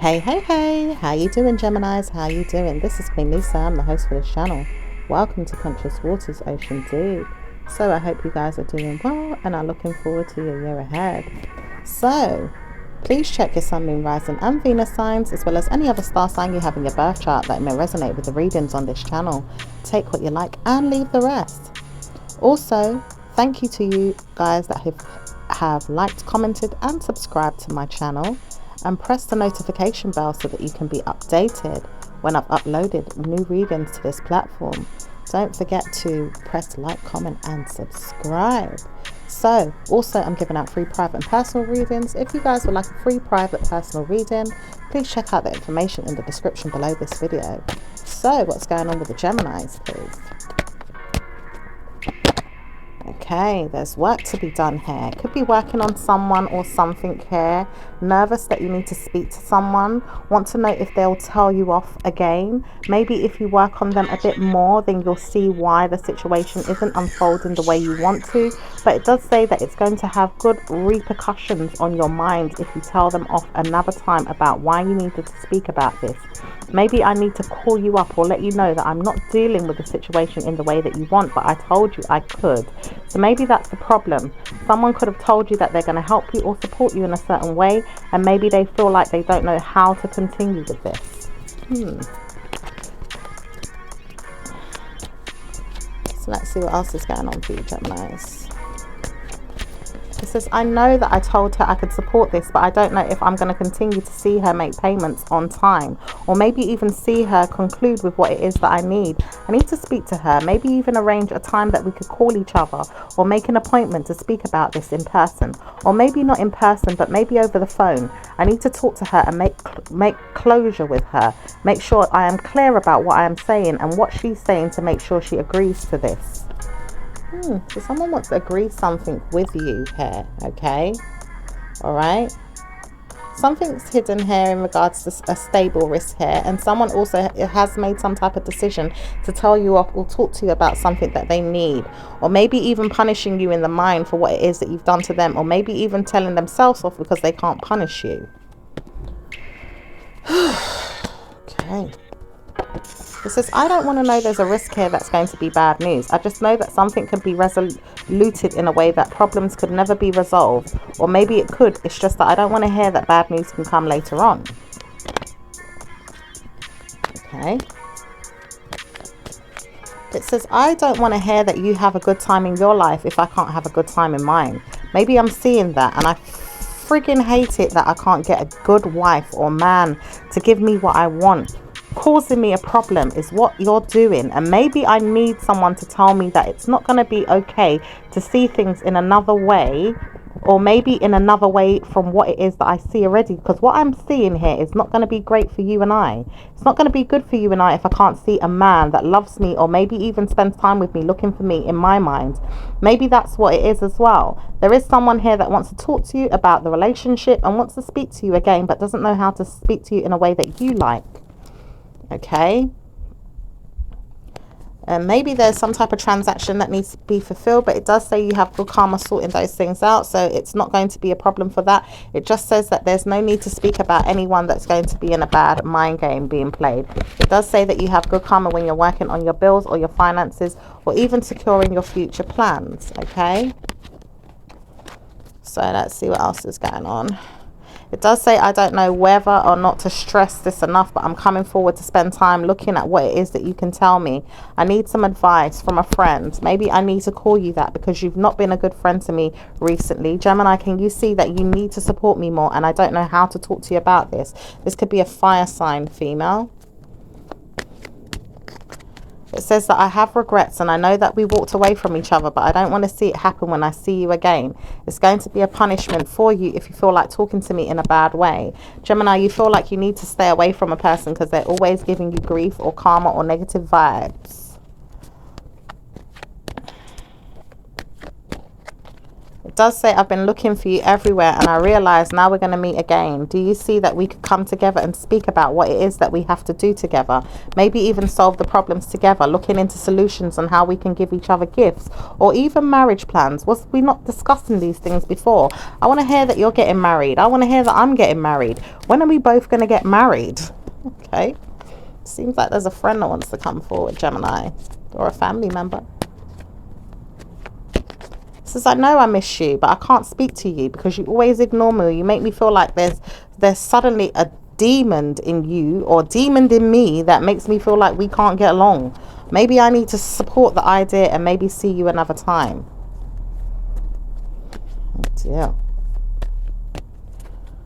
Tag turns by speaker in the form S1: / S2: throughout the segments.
S1: Hey, how you doing, Geminis? How you doing? This is Queen Lisa. I'm the host for this channel. Welcome to Conscious Waters Ocean Deep. So I hope you guys are doing well and are looking forward to your year ahead. So please check your Sun, Moon, Rising and Venus signs, as well as any other star sign you have in your birth chart that may resonate with the readings on this channel. Take what you like and leave the rest. Also, thank you to you guys that have liked, commented and subscribed to my channel, and press the notification bell so that you can be updated when I've uploaded new readings to this platform. Don't forget to press like, comment and subscribe. So also, I'm giving out free private and personal readings. If you guys would like a free private personal reading, please check out the information in the description below this video. So what's going on with the Geminis, please? Okay, there's work to be done here. Could be working on someone or something here. Nervous that you need to speak to someone. Want to know if they'll tell you off again. Maybe if you work on them a bit more, then you'll see why the situation isn't unfolding the way you want to. But it does say that it's going to have good repercussions on your mind if you tell them off another time about why you needed to speak about this. Maybe I need to call you up or let you know that I'm not dealing with the situation in the way that you want, but I told you I could. So maybe that's the problem. Someone could have told you that they're going to help you or support you in a certain way, and maybe they feel like they don't know how to continue with this. So let's see what else is going on for you, Geminis. It says, I know that I told her I could support this, but I don't know if I'm going to continue to see her make payments on time, or maybe even see her conclude with what it is that I need. I need to speak to her, maybe even arrange a time that we could call each other, or make an appointment to speak about this in person, or maybe not in person, but maybe over the phone. I need to talk to her and make closure with her, make sure I am clear about what I am saying and what she's saying to make sure she agrees to this. So someone wants to agree something with you here, okay? All right. Something's hidden here in regards to a stable risk here, and someone also has made some type of decision to tell you off or talk to you about something that they need, or maybe even punishing you in the mind for what it is that you've done to them, or maybe even telling themselves off because they can't punish you. Okay. It says, I don't want to know there's a risk here that's going to be bad news. I just know that something can be resoluted in a way that problems could never be resolved. Or maybe it could. It's just that I don't want to hear that bad news can come later on. Okay. It says, I don't want to hear that you have a good time in your life if I can't have a good time in mine. Maybe I'm seeing that, and I friggin' hate it that I can't get a good wife or man to give me what I want. Causing me a problem is what you're doing, and maybe I need someone to tell me that it's not going to be okay to see things in another way, or maybe in another way from what it is that I see already, because what I'm seeing here is not going to be great for you and I. It's not going to be good for you and I if I can't see a man that loves me, or maybe even spends time with me, looking for me in my mind. Maybe that's what it is as well. There is someone here that wants to talk to you about the relationship and wants to speak to you again, but doesn't know how to speak to you in a way that you like. Okay, and maybe there's some type of transaction that needs to be fulfilled, but it does say you have good karma sorting those things out, so it's not going to be a problem for that. It just says that there's no need to speak about anyone that's going to be in a bad mind game being played. It does say that you have good karma when you're working on your bills or your finances, or even securing your future plans. Okay, so let's see what else is going on. It does say, I don't know whether or not to stress this enough, but I'm coming forward to spend time looking at what it is that you can tell me. I need some advice from a friend. Maybe I need to call you that because you've not been a good friend to me recently. Gemini, can you see that you need to support me more, and I don't know how to talk to you about this? This could be a fire sign female. It says that I have regrets, and I know that we walked away from each other, but I don't want to see it happen when I see you again. It's going to be a punishment for you if you feel like talking to me in a bad way. Gemini, you feel like you need to stay away from a person because they're always giving you grief or karma or negative vibes. It does say, I've been looking for you everywhere and I realize now we're going to meet again. Do you see that we could come together and speak about what it is that we have to do together? Maybe even solve the problems together, looking into solutions on how we can give each other gifts or even marriage plans. Was we not discussing these things before? I want to hear that you're getting married. I want to hear that I'm getting married. When are we both going to get married? Okay. Seems like there's a friend that wants to come forward, Gemini, or a family member. Says, I know I miss you, but I can't speak to you because you always ignore me. You make me feel like there's suddenly a demon in you or demon in me that makes me feel like we can't get along. Maybe I need to support the idea and maybe see you another time. Oh dear.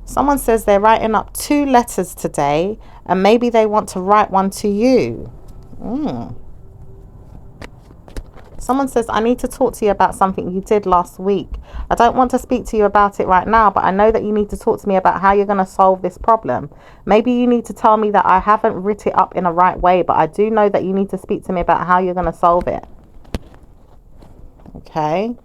S1: Someone says they're writing up 2 letters today and maybe they want to write one to you. Someone says, I need to talk to you about something you did last week. I don't want to speak to you about it right now, but I know that you need to talk to me about how you're going to solve this problem. Maybe you need to tell me that I haven't written it up in a right way, but I do know that you need to speak to me about how you're going to solve it. Okay.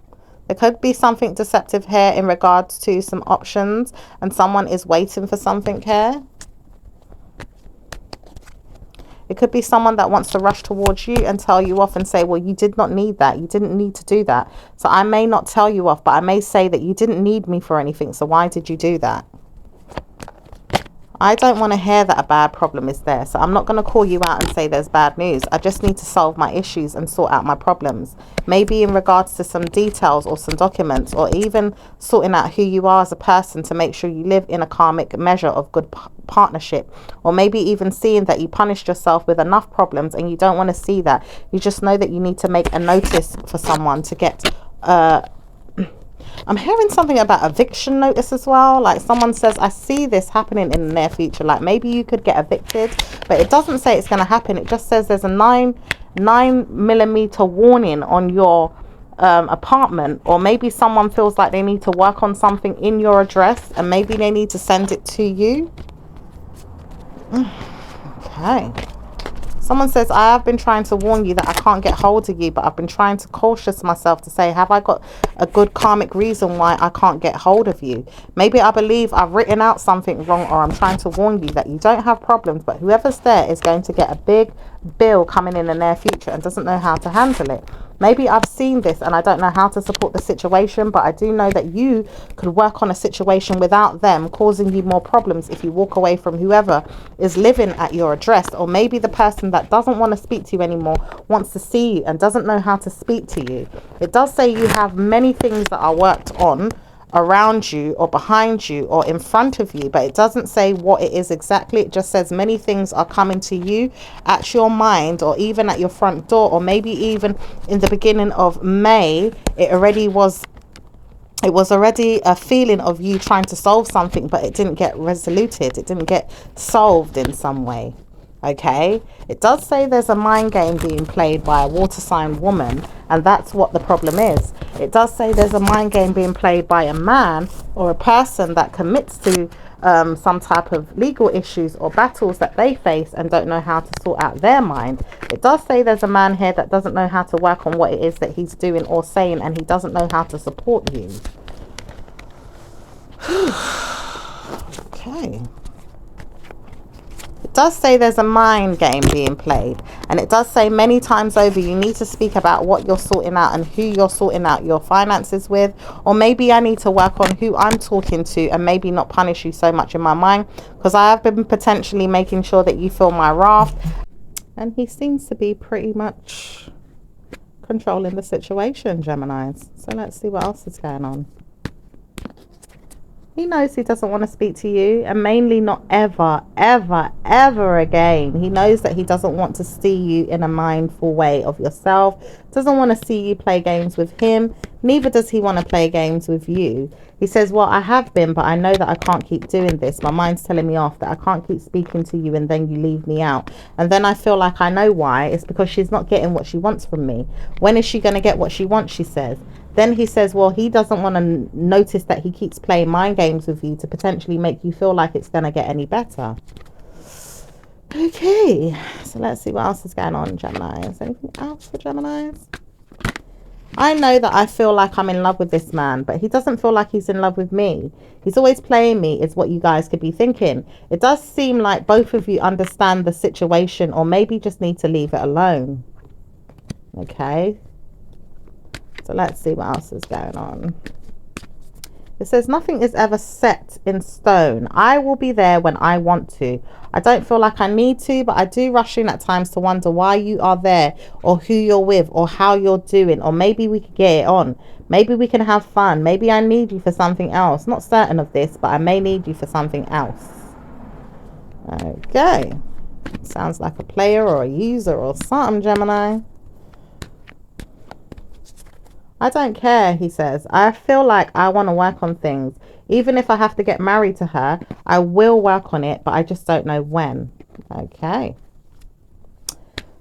S1: There could be something deceptive here in regards to some options and someone is waiting for something here. It could be someone that wants to rush towards you and tell you off and say, well, you did not need that. You didn't need to do that. So I may not tell you off, but I may say that you didn't need me for anything. So why did you do that? I don't want to hear that a bad problem is there. So I'm not going to call you out and say there's bad news. I just need to solve my issues and sort out my problems. Maybe in regards to some details or some documents or even sorting out who you are as a person to make sure you live in a karmic measure of good partnership. Or maybe even seeing that you punished yourself with enough problems and you don't want to see that. You just know that you need to make a notice for someone to get I'm hearing something about eviction notice as well. Like someone says, I see this happening in the near future. Like maybe you could get evicted, but it doesn't say it's going to happen. It just says there's a 9mm warning on your apartment, or maybe someone feels like they need to work on something in your address and maybe they need to send it to you. Okay. Someone says, I have been trying to warn you that I can't get hold of you, but I've been trying to cautious myself to say, have I got a good karmic reason why I can't get hold of you? Maybe I believe I've written out something wrong, or I'm trying to warn you that you don't have problems, but whoever's there is going to get a big bill coming in the near future and doesn't know how to handle it. Maybe I've seen this and I don't know how to support the situation, but I do know that you could work on a situation without them causing you more problems if you walk away from whoever is living at your address. Or maybe the person that doesn't want to speak to you anymore wants to see you and doesn't know how to speak to you. It does say you have many things that are worked on around you or behind you or in front of you, but it doesn't say what it is exactly. It just says many things are coming to you at your mind or even at your front door, or maybe even in the beginning of May it was already a feeling of you trying to solve something, but it didn't get resoluted, it didn't get solved in some way. Okay, it does say there's a mind game being played by a water sign woman, and that's what the problem is. It does say there's a mind game being played by a man or a person that commits to some type of legal issues or battles that they face and don't know how to sort out their mind. It does say there's a man here that doesn't know how to work on what it is that he's doing or saying, and he doesn't know how to support you. Okay. It does say there's a mind game being played, and it does say many times over you need to speak about what you're sorting out and who you're sorting out your finances with, or maybe I need to work on who I'm talking to and maybe not punish you so much in my mind, because I have been potentially making sure that you feel my wrath. And he seems to be pretty much controlling the situation, Geminis. So let's see what else is going on. He knows he doesn't want to speak to you, and mainly not ever, ever, ever again. He knows that he doesn't want to see you in a mindful way of yourself, doesn't want to see you play games with him, neither does he want to play games with you. He says, well, I have been, but I know that I can't keep doing this. My mind's telling me off, that I can't keep speaking to you and then you leave me out. And then I feel like I know why. It's because she's not getting what she wants from me. When is she going to get what she wants, she says. Then he says, well, he doesn't want to notice that he keeps playing mind games with you to potentially make you feel like it's going to get any better. Okay, so let's see what else is going on, Gemini. Is there anything else for Geminis? I know that I feel like I'm in love with this man, but he doesn't feel like he's in love with me. He's always playing me, is what you guys could be thinking. It does seem like both of you understand the situation, or maybe just need to leave it alone. Okay. So let's see what else is going on. It says, nothing is ever set in stone. I will be there when I want to. I don't feel like I need to, but I do rush in at times to wonder why you are there, or who you're with, or how you're doing, or maybe we could get it on. Maybe we can have fun. Maybe I need you for something else. Not certain of this, but I may need you for something else. Okay. Sounds like a player or a user or something, Gemini. I don't care, he says. I feel like I want to work on things. Even if I have to get married to her, I will work on it, but I just don't know when. Okay.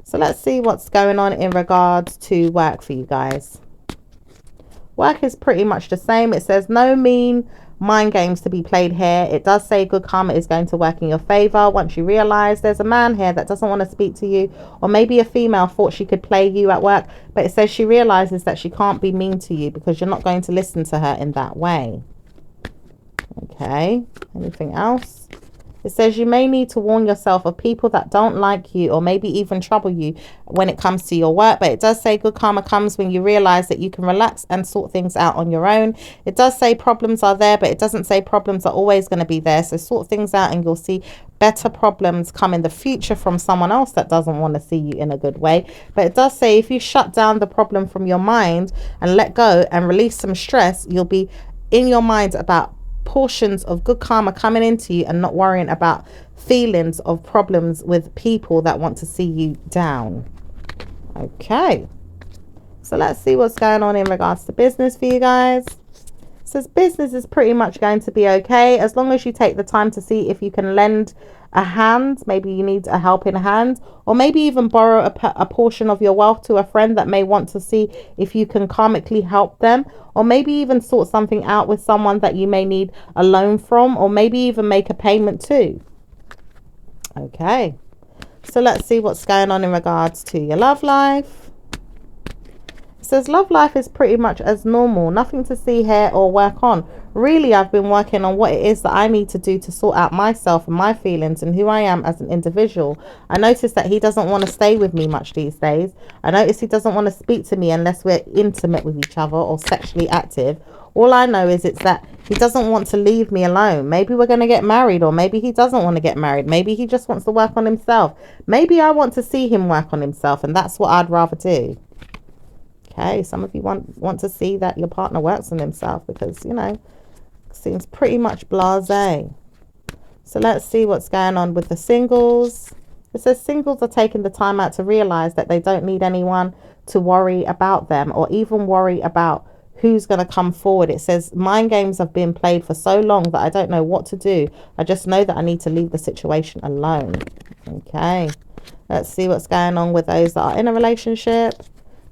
S1: So let's see what's going on in regards to work for you guys. Work is pretty much the same. It says no mean mind games to be played here. It does say good karma is going to work in your favor once you realize there's a man here that doesn't want to speak to you, or maybe a female thought she could play you at work, but it says she realizes that she can't be mean to you because you're not going to listen to her in that way. Okay, anything else? It says you may need to warn yourself of people that don't like you, or maybe even trouble you when it comes to your work. But it does say good karma comes when you realize that you can relax and sort things out on your own. It does say problems are there, but it doesn't say problems are always going to be there. So sort things out and you'll see better problems come in the future from someone else that doesn't want to see you in a good way. But it does say if you shut down the problem from your mind and let go and release some stress, you'll be in your mind about portions of good karma coming into you and not worrying about feelings of problems with people that want to see you down. Okay, so let's see what's going on in regards to business for you guys. It says business is pretty much going to be okay as long as you take the time to see if you can lend a hand. Maybe you need a helping hand, or maybe even borrow a portion of your wealth to a friend that may want to see if you can karmically help them, or maybe even sort something out with someone that you may need a loan from, or maybe even make a payment to. Okay, so let's see what's going on in regards to your love life. It says love life is pretty much as normal, nothing to see here or work on. Really, I've been working on what it is that I need to do to sort out myself and my feelings and who I am as an individual. I notice that he doesn't want to stay with me much these days. I notice he doesn't want to speak to me unless we're intimate with each other or sexually active. All I know is it's that he doesn't want to leave me alone. Maybe we're going to get married, or maybe he doesn't want to get married. Maybe he just wants to work on himself. Maybe I want to see him work on himself, and that's what I'd rather do. Okay, some of you want to see that your partner works on himself because, you know, seems pretty much blasé. So let's see what's going on with the singles. It says singles are taking the time out to realize that they don't need anyone to worry about them, or even worry about who's going to come forward. It says mind games have been played for so long that I don't know what to do. I just know that I need to leave the situation alone. Okay, let's see what's going on with those that are in a relationship.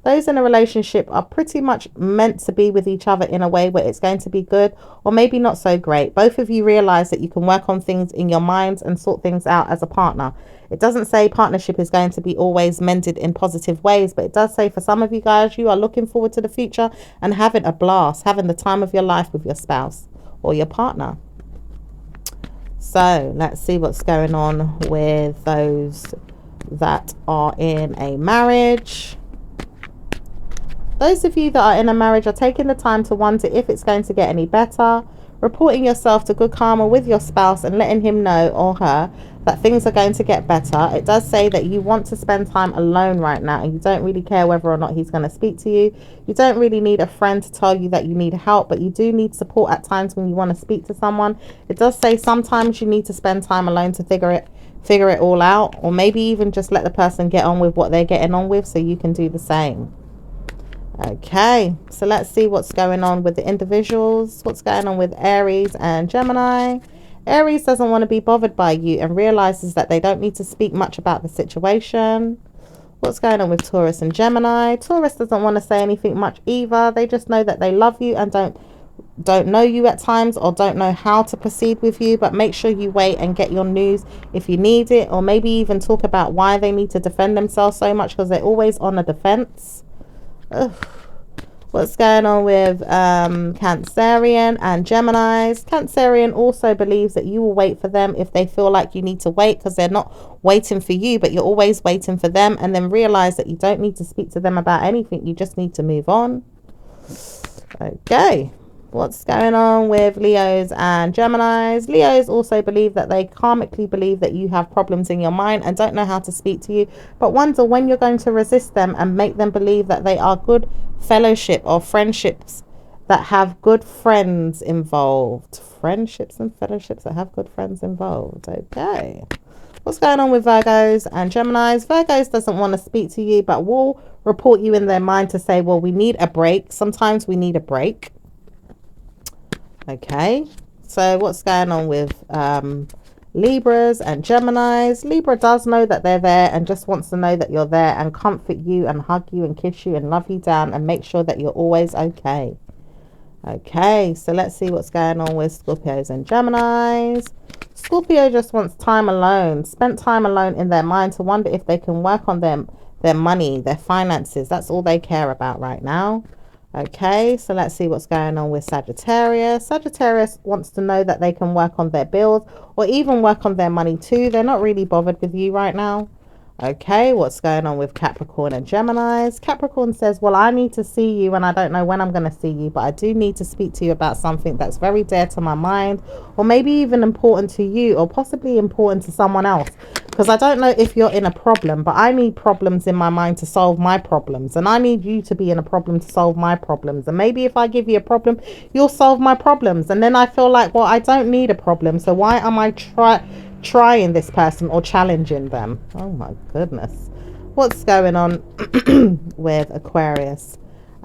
S1: Those in a relationship are pretty much meant to be with each other in a way where it's going to be good, or maybe not so great. Both of you realize that you can work on things in your minds and sort things out as a partner. It doesn't say partnership is going to be always mended in positive ways, but it does say for some of you guys, you are looking forward to the future and having a blast, having the time of your life with your spouse or your partner. So let's see what's going on with those that are in a marriage. Those of you that are in a marriage are taking the time to wonder if it's going to get any better, reporting yourself to good karma with your spouse and letting him know or her that things are going to get better. It does say that you want to spend time alone right now and you don't really care whether or not he's going to speak to you. You don't really need a friend to tell you that you need help, but you do need support at times when you want to speak to someone. It does say sometimes you need to spend time alone to figure it all out, or maybe even just let the person get on with what they're getting on with so you can do the same. Okay, so let's see what's going on with the individuals. What's going on with Aries and Gemini? Aries doesn't want to be bothered by you and realizes that they don't need to speak much about the situation. What's going on with Taurus and Gemini? Taurus doesn't want to say anything much either. They just know that they love you and don't know you at times, or don't know how to proceed with you, but make sure you wait and get your news if you need it, or maybe even talk about why they need to defend themselves so much, because they're always on the defense. Ugh. What's going on with Cancerian and Geminis? Cancerian also believes that you will wait for them if they feel like you need to wait, because they're not waiting for you, but you're always waiting for them, and then realize that you don't need to speak to them about anything. You just need to move on. Okay. What's going on with Leos and Geminis? Leos also believe that they karmically believe that you have problems in your mind and don't know how to speak to you, but wonder when you're going to resist them and make them believe that they are good fellowship or friendships that have good friends involved. Friendships and fellowships that have good friends involved. Okay. What's going on with Virgos and Geminis? Virgos doesn't want to speak to you, but will report you in their mind to say, well, we need a break. Sometimes we need a break. Okay, so what's going on with Libras and Geminis? Libra does know that they're there and just wants to know that you're there and comfort you and hug you and kiss you and love you down and make sure that you're always okay. Okay, so let's see what's going on with Scorpios and Geminis. Scorpio just wants time alone, spent time alone in their mind to wonder if they can work on their money, their finances. That's all they care about right now. Okay, so let's see what's going on with Sagittarius. Sagittarius wants to know that they can work on their bills or even work on their money too. They're not really bothered with you right now. Okay, what's going on with Capricorn and Geminis? Capricorn says, well, I need to see you and I don't know when I'm going to see you, but I do need to speak to you about something that's very dear to my mind, or maybe even important to you, or possibly important to someone else. Because I don't know if you're in a problem, but I need problems in my mind to solve my problems. And I need you to be in a problem to solve my problems. And maybe if I give you a problem, you'll solve my problems. And then I feel like, well, I don't need a problem. So why am I trying this person or challenging them? Oh my goodness. What's going on with Aquarius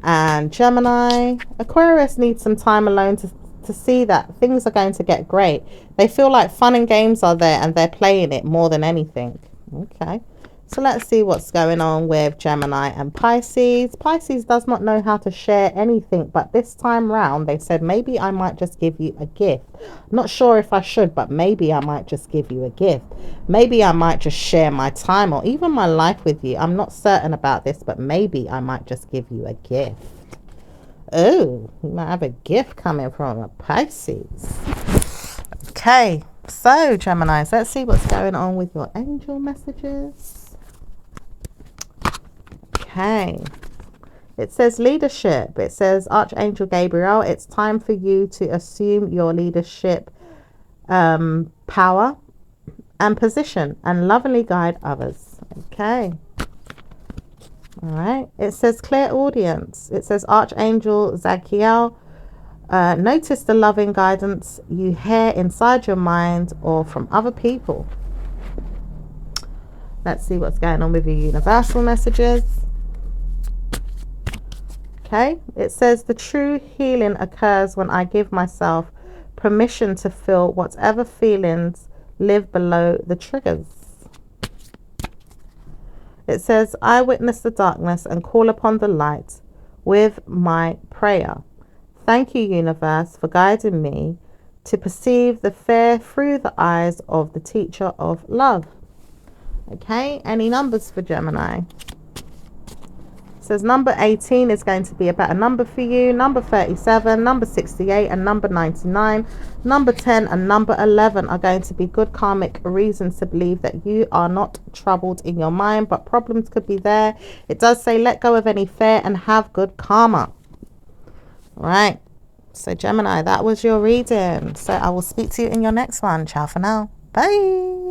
S1: and Gemini? Aquarius needs some time alone to see that things are going to get great. They feel like fun and games are there and they're playing it more than anything. Okay, so let's see what's going on with Gemini and Pisces. Pisces does not know how to share anything, but this time round they said, maybe I might just give you a gift. Not sure if I should, but maybe I might just give you a gift. Maybe I might just share my time or even my life with you. I'm not certain about this, but maybe I might just give you a gift. Oh, you might have a gift coming from a Pisces. Okay, so Geminis, let's see what's going on with your angel messages. Okay, it says leadership. It says Archangel Gabriel, it's time for you to assume your leadership power and position and lovingly guide others. Okay. All right, it says clear audience. It says Archangel Zadkiel, notice the loving guidance you hear inside your mind or from other people. Let's see what's going on with your universal messages. Okay, it says the true healing occurs when I give myself permission to feel whatever feelings live below the triggers. It says, I witness the darkness and call upon the light with my prayer. Thank you, universe, for guiding me to perceive the fear through the eyes of the teacher of love. Okay, any numbers for Gemini? It says number 18 is going to be a better number for you. Number 37, number 68 and number 99. Number 10 and number 11 are going to be good karmic reasons to believe that you are not troubled in your mind, but problems could be there. It does say let go of any fear and have good karma. All right, so Gemini, that was your reading. So I will speak to you in your next one. Ciao for now. Bye.